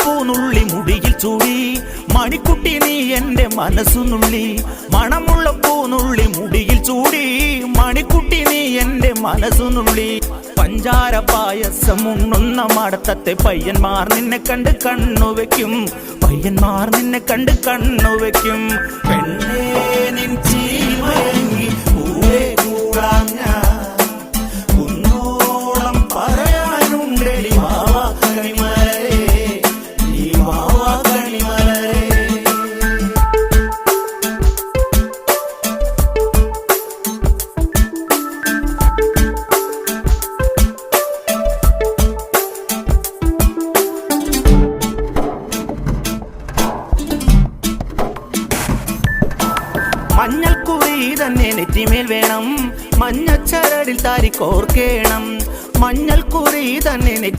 പൂനുള്ളി മുടിയിൽ ചൂടി മണിക്കുട്ടി നീ എന്റെ മനസ്സുനുള്ളി. മണമുള്ള പൂനുള്ളി മുടിയിൽ ചൂടി മണിക്കുട്ടി നീ എന്റെ മനസ്സുനുള്ളി. പഞ്ചാര പായസം ഉണ്ണുന്ന മടത്തത്തെ പയ്യന്മാർ നിന്നെ കണ്ട് കണ്ണുവെക്കും, പയ്യന്മാർ നിന്നെ കണ്ട് കണ്ണുവെക്കും. പെണ്ണേ നിൻ ചീമയങ്ങി പൂവേ കൂടാം ഞാൻ, കുന്നോളം പറയാനുണ്ടെടി വാവാ കണിമലരേ, നീ വാവാ കണിമലരേ. മഞ്ഞൾക്കുറി തന്നെ നെറ്റിമേൽ വേണം, മഞ്ഞച്ചരടിൽ താരി കോർക്കേണം. മഞ്ഞൾക്കുറി തന്നെ